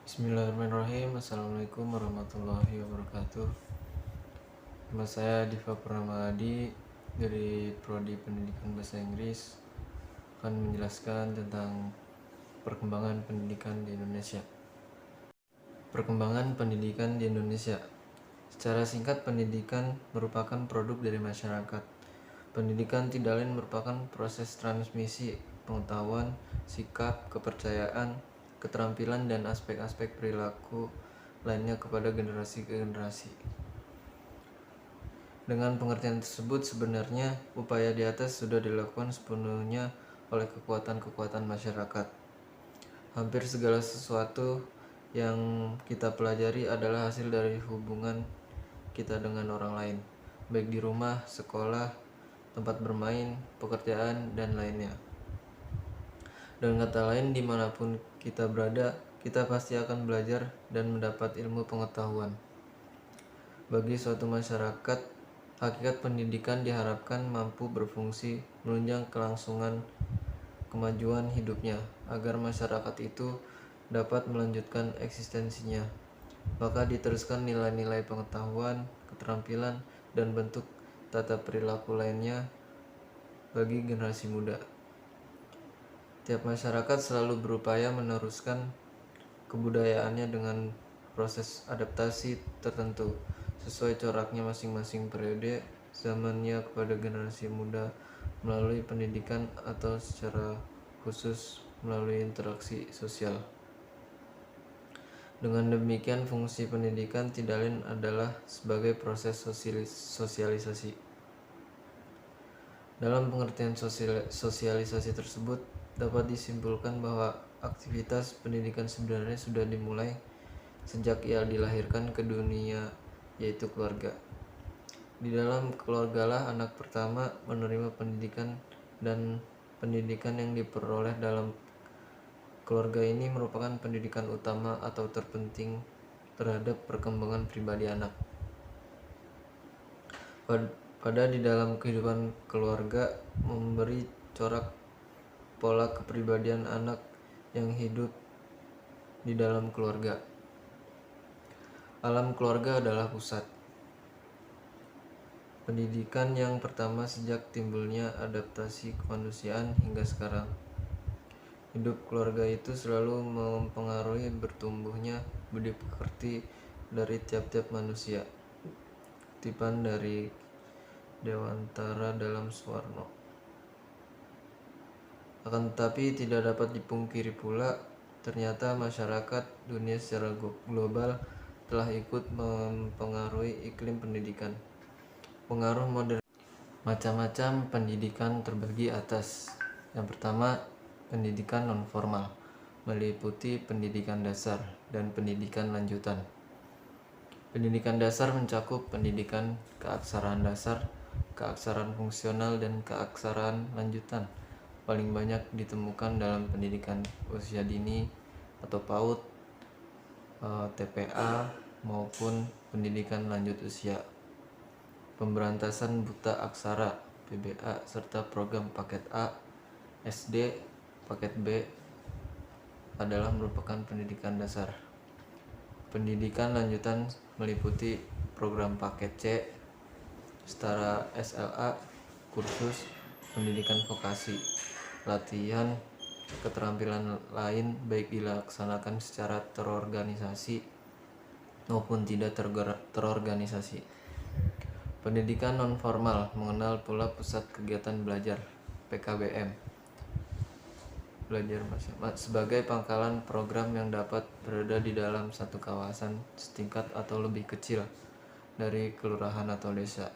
Bismillahirrahmanirrahim. Assalamualaikum warahmatullahi wabarakatuh. Nama saya Diva Purnamadi dari Prodi Pendidikan Bahasa Inggris akan menjelaskan tentang perkembangan pendidikan di Indonesia. Perkembangan pendidikan di Indonesia. Secara singkat, pendidikan merupakan produk dari masyarakat. Pendidikan tidak lain merupakan proses transmisi pengetahuan, sikap, kepercayaan, keterampilan, dan aspek-aspek perilaku lainnya kepada generasi ke generasi. Dengan pengertian tersebut, sebenarnya upaya di atas sudah dilakukan sepenuhnya oleh kekuatan-kekuatan masyarakat. Hampir segala sesuatu yang kita pelajari adalah hasil dari hubungan kita dengan orang lain, baik di rumah, sekolah, tempat bermain, pekerjaan, dan lainnya. Dengan kata lain, dimanapun kita berada, kita pasti akan belajar dan mendapat ilmu pengetahuan. Bagi suatu masyarakat, hakikat pendidikan diharapkan mampu berfungsi menunjang kelangsungan kemajuan hidupnya, agar masyarakat itu dapat melanjutkan eksistensinya. Maka diteruskan nilai-nilai pengetahuan, keterampilan, dan bentuk tata perilaku lainnya bagi generasi muda. Tiap masyarakat selalu berupaya meneruskan kebudayaannya dengan proses adaptasi tertentu sesuai coraknya masing-masing periode zamannya kepada generasi muda melalui pendidikan atau secara khusus melalui interaksi sosial. Dengan demikian, fungsi pendidikan tidak lain adalah sebagai proses sosialisasi. Dalam pengertian sosialisasi tersebut, dapat disimpulkan bahwa aktivitas pendidikan sebenarnya sudah dimulai sejak ia dilahirkan ke dunia, yaitu keluarga. Di dalam keluargalah anak pertama menerima pendidikan, dan pendidikan yang diperoleh dalam keluarga ini merupakan pendidikan utama atau terpenting terhadap perkembangan pribadi anak. Pada di dalam kehidupan keluarga memberi corak pola kepribadian anak yang hidup di dalam keluarga. Alam keluarga adalah pusat pendidikan yang pertama sejak timbulnya adaptasi kemanusiaan hingga sekarang. Hidup keluarga itu selalu mempengaruhi bertumbuhnya budi pekerti dari tiap-tiap manusia. Kutipan dari Dewantara dalam Suwarno. Akan tetapi tidak dapat dipungkiri pula, ternyata masyarakat dunia secara global telah ikut mempengaruhi iklim pendidikan. Pengaruh modern. Macam-macam pendidikan terbagi atas. Yang pertama, pendidikan non-formal, meliputi pendidikan dasar dan pendidikan lanjutan. Pendidikan dasar mencakup pendidikan keaksaraan dasar, keaksaraan fungsional, dan keaksaraan lanjutan. Paling banyak ditemukan dalam pendidikan usia dini atau PAUD, TPA, maupun pendidikan lanjut usia. Pemberantasan buta aksara (PBA) serta program paket A, SD, paket B adalah merupakan pendidikan dasar. Pendidikan lanjutan meliputi program paket C, setara SLA, kursus, pendidikan vokasi, latihan, keterampilan lain baik dilaksanakan secara terorganisasi maupun tidak terorganisasi. Pendidikan non-formal mengenal pula pusat kegiatan belajar (PKBM) belajar sebagai pangkalan program yang dapat berada di dalam satu kawasan setingkat atau lebih kecil dari kelurahan atau desa.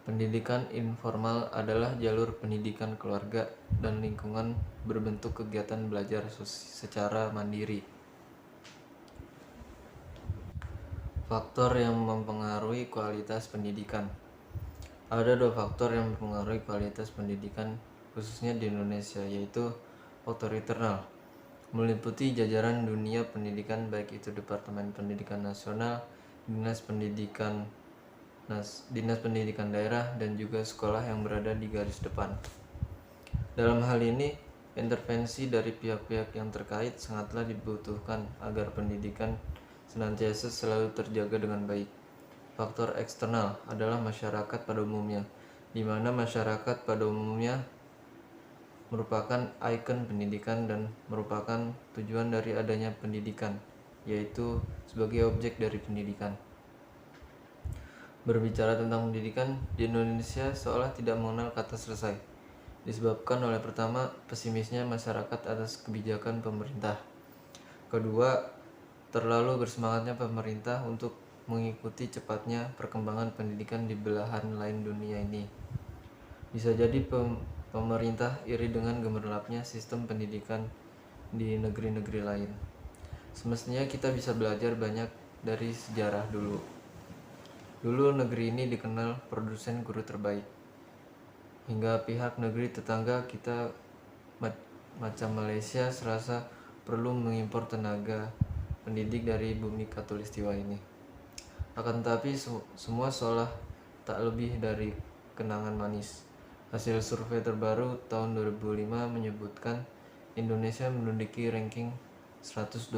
Pendidikan informal adalah jalur pendidikan keluarga dan lingkungan berbentuk kegiatan belajar secara mandiri. Faktor yang mempengaruhi kualitas pendidikan. Ada dua faktor yang mempengaruhi kualitas pendidikan khususnya di Indonesia, yaitu faktor internal, meliputi jajaran dunia pendidikan baik itu Departemen Pendidikan Nasional, Dinas Pendidikan Daerah, dan juga sekolah yang berada di garis depan. Dalam hal ini, Intervensi dari pihak-pihak yang terkait sangatlah dibutuhkan agar pendidikan senantiasa selalu terjaga dengan baik. Faktor eksternal adalah masyarakat pada umumnya, di mana masyarakat pada umumnya merupakan ikon pendidikan dan merupakan tujuan dari adanya pendidikan, yaitu sebagai objek dari pendidikan. Berbicara tentang pendidikan, di Indonesia seolah tidak mengenal kata selesai, disebabkan oleh pertama, pesimisnya masyarakat atas kebijakan pemerintah. Kedua, terlalu bersemangatnya pemerintah untuk mengikuti cepatnya perkembangan pendidikan di belahan lain dunia ini. Bisa jadi pemerintah iri dengan gemerlapnya sistem pendidikan di negeri-negeri lain. Semestinya kita bisa belajar banyak dari sejarah dulu. Dulu negeri ini dikenal produsen guru terbaik. Hingga pihak negeri tetangga kita macam Malaysia serasa perlu mengimpor tenaga pendidik dari bumi khatulistiwa ini. Akan tetapi semua seolah tak lebih dari kenangan manis. Hasil survei terbaru tahun 2005 menyebutkan Indonesia menduduki ranking 112,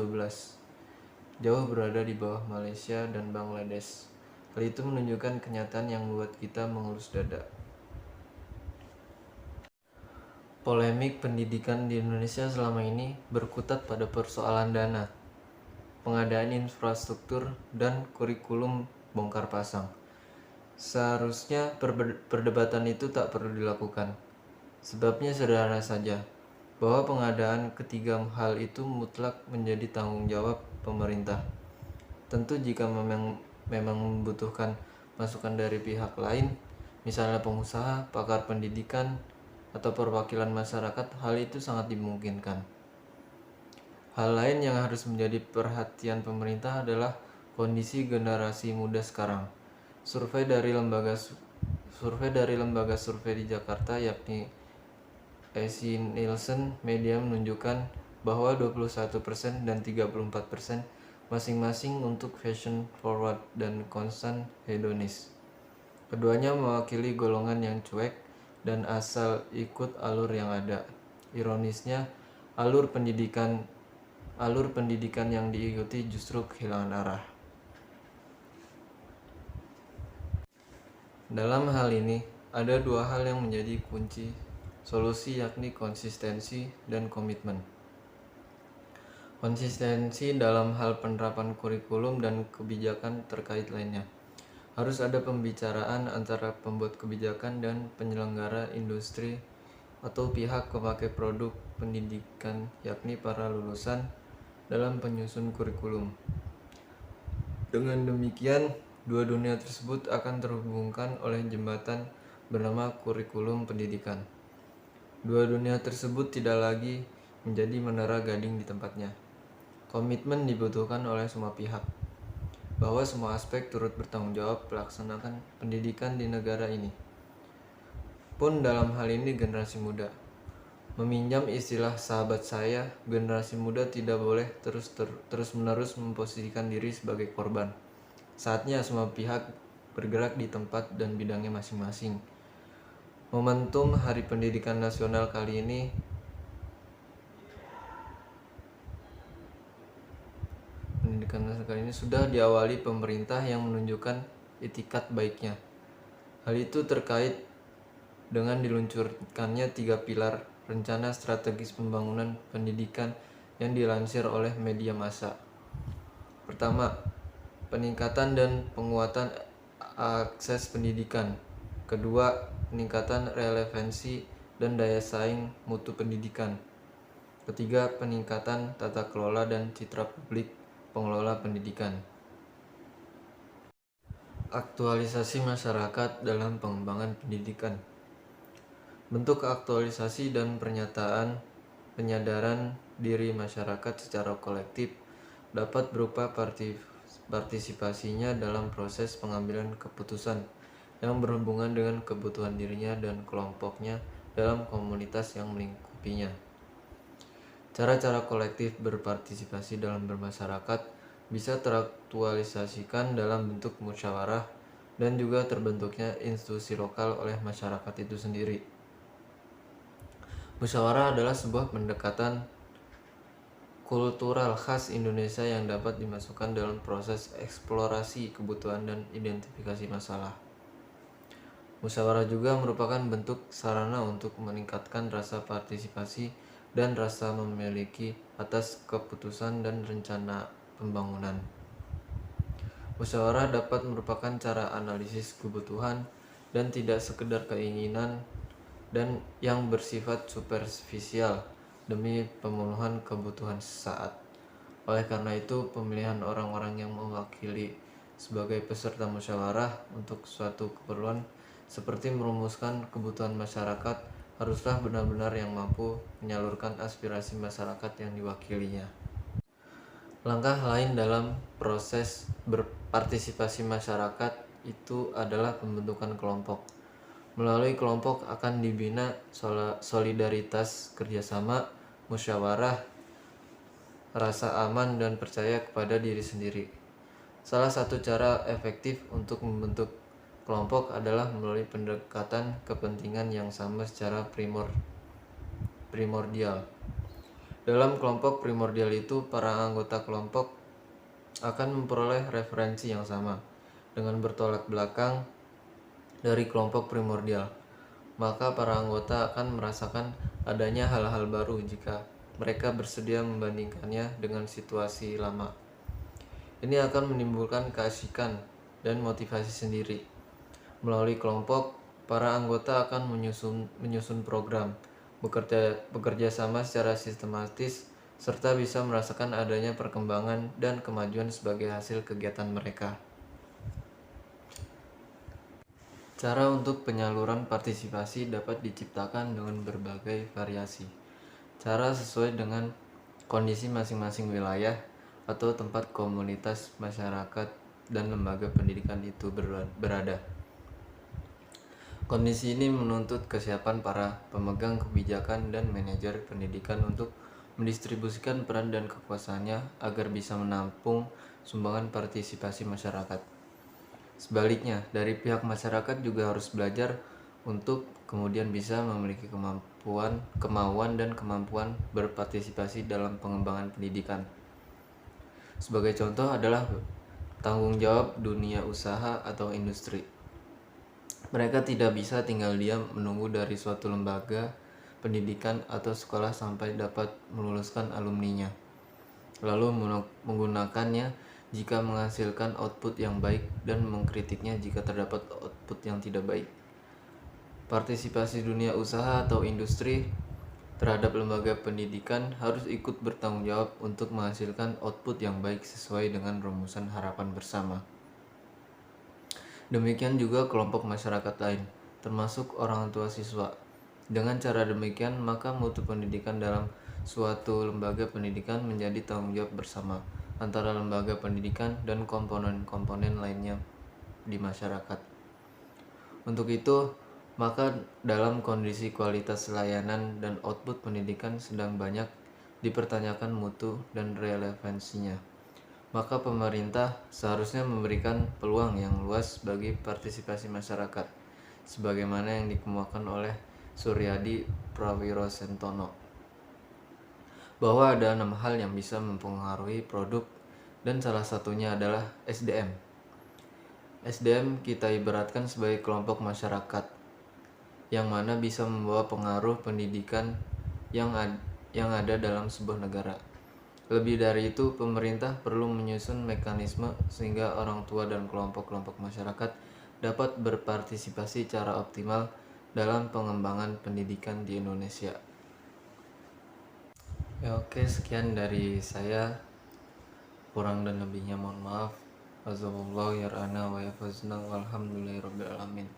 jauh berada di bawah Malaysia dan Bangladesh. Hal itu menunjukkan kenyataan yang membuat kita mengelus dada. Polemik pendidikan di Indonesia selama ini berkutat pada persoalan dana, pengadaan infrastruktur, dan kurikulum bongkar pasang. Seharusnya perdebatan itu tak perlu dilakukan. Sebabnya sederhana saja, bahwa pengadaan ketiga hal itu mutlak menjadi tanggung jawab pemerintah. Tentu jika memang membutuhkan masukan dari pihak lain, misalnya pengusaha, pakar pendidikan, atau perwakilan masyarakat, hal itu sangat dimungkinkan. Hal lain yang harus menjadi perhatian pemerintah adalah kondisi generasi muda sekarang. Survei dari lembaga survei di Jakarta yakni ESI Nielsen Media menunjukkan bahwa 21% dan 34% masing-masing untuk fashion forward dan constant hedonis. Keduanya mewakili golongan yang cuek dan asal ikut alur yang ada. Ironisnya, alur pendidikan yang diikuti justru kehilangan arah. Dalam hal ini, ada dua hal yang menjadi kunci solusi, yakni konsistensi dan komitmen. Konsistensi dalam hal penerapan kurikulum dan kebijakan terkait lainnya. Harus ada pembicaraan antara pembuat kebijakan dan penyelenggara industri atau pihak pemakai produk pendidikan, yakni para lulusan, dalam penyusun kurikulum. Dengan demikian, dua dunia tersebut akan terhubungkan oleh jembatan bernama kurikulum pendidikan. Dua dunia tersebut tidak lagi menjadi menara gading di tempatnya. Komitmen dibutuhkan oleh semua pihak, bahwa semua aspek turut bertanggung jawab melaksanakan pendidikan di negara ini. Pun dalam hal ini generasi muda. Meminjam istilah sahabat saya, generasi muda tidak boleh terus-menerus memposisikan diri sebagai korban. Saatnya semua pihak bergerak di tempat dan bidangnya masing-masing. Momentum Hari Pendidikan Nasional kali ini sudah diawali pemerintah yang menunjukkan itikat baiknya. Hal itu terkait dengan diluncurkannya 3 pilar rencana strategis pembangunan pendidikan yang dilansir oleh media massa. Pertama, peningkatan dan penguatan akses pendidikan. Kedua, peningkatan relevansi dan daya saing mutu pendidikan. Ketiga, peningkatan tata kelola dan citra publik pengelola pendidikan. Aktualisasi masyarakat dalam pengembangan pendidikan. Bentuk aktualisasi dan penyadaran diri masyarakat secara kolektif dapat berupa partisipasinya dalam proses pengambilan keputusan yang berhubungan dengan kebutuhan dirinya dan kelompoknya dalam komunitas yang melingkupinya. Cara-cara kolektif berpartisipasi dalam bermasyarakat bisa teraktualisasikan dalam bentuk musyawarah dan juga terbentuknya institusi lokal oleh masyarakat itu sendiri. Musyawarah adalah sebuah pendekatan kultural khas Indonesia yang dapat dimasukkan dalam proses eksplorasi kebutuhan dan identifikasi masalah. Musyawarah juga merupakan bentuk sarana untuk meningkatkan rasa partisipasi dan rasa memiliki atas keputusan dan rencana pembangunan. Musyawarah dapat merupakan cara analisis kebutuhan dan tidak sekedar keinginan dan yang bersifat superficial demi pemenuhan kebutuhan sesaat. Oleh karena itu, pemilihan orang-orang yang mewakili sebagai peserta musyawarah untuk suatu keperluan seperti merumuskan kebutuhan masyarakat haruslah benar-benar yang mampu menyalurkan aspirasi masyarakat yang diwakilinya. Langkah lain dalam proses berpartisipasi masyarakat itu adalah pembentukan kelompok. Melalui kelompok akan dibina solidaritas, kerjasama, musyawarah, rasa aman, dan percaya kepada diri sendiri. Salah satu cara efektif untuk membentuk kelompok adalah melalui pendekatan kepentingan yang sama secara primordial. Dalam kelompok primordial itu, para anggota kelompok akan memperoleh referensi yang sama dengan bertolak belakang dari kelompok primordial. Maka para anggota akan merasakan adanya hal-hal baru jika mereka bersedia membandingkannya dengan situasi lama. Ini akan menimbulkan keasikan dan motivasi sendiri. Melalui kelompok, para anggota akan menyusun program, bekerja sama secara sistematis, serta bisa merasakan adanya perkembangan dan kemajuan sebagai hasil kegiatan mereka. Cara untuk penyaluran partisipasi dapat diciptakan dengan berbagai variasi. Cara sesuai dengan kondisi masing-masing wilayah atau tempat komunitas masyarakat dan lembaga pendidikan itu berada. Kondisi ini menuntut kesiapan para pemegang kebijakan dan manajer pendidikan untuk mendistribusikan peran dan kekuasaannya agar bisa menampung sumbangan partisipasi masyarakat. Sebaliknya, dari pihak masyarakat juga harus belajar untuk kemudian bisa memiliki kemauan dan kemampuan berpartisipasi dalam pengembangan pendidikan. Sebagai contoh adalah tanggung jawab dunia usaha atau industri. Mereka tidak bisa tinggal diam menunggu dari suatu lembaga pendidikan atau sekolah sampai dapat meluluskan alumninya, lalu menggunakannya jika menghasilkan output yang baik dan mengkritiknya jika terdapat output yang tidak baik. Partisipasi dunia usaha atau industri terhadap lembaga pendidikan harus ikut bertanggung jawab untuk menghasilkan output yang baik sesuai dengan rumusan harapan bersama. Demikian juga kelompok masyarakat lain, termasuk orang tua siswa. Dengan cara demikian, maka mutu pendidikan dalam suatu lembaga pendidikan menjadi tanggung jawab bersama antara lembaga pendidikan dan komponen-komponen lainnya di masyarakat. Untuk itu, maka dalam kondisi kualitas layanan dan output pendidikan sedang banyak dipertanyakan mutu dan relevansinya, maka pemerintah seharusnya memberikan peluang yang luas bagi partisipasi masyarakat, sebagaimana yang dikemukakan oleh Suryadi Prawirosentono, bahwa ada 6 hal yang bisa mempengaruhi produk dan salah satunya adalah SDM. SDM kita ibaratkan sebagai kelompok masyarakat yang mana bisa membawa pengaruh pendidikan yang ada dalam sebuah negara. Lebih dari itu, pemerintah perlu menyusun mekanisme sehingga orang tua dan kelompok-kelompok masyarakat dapat berpartisipasi secara optimal dalam pengembangan pendidikan di Indonesia. Ya, oke, sekian dari saya. Kurang dan lebihnya mohon maaf. Azallahu yar'ana wa yafazna walhamdulillahirabbil alamin.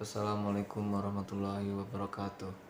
Wassalamualaikum warahmatullahi wabarakatuh.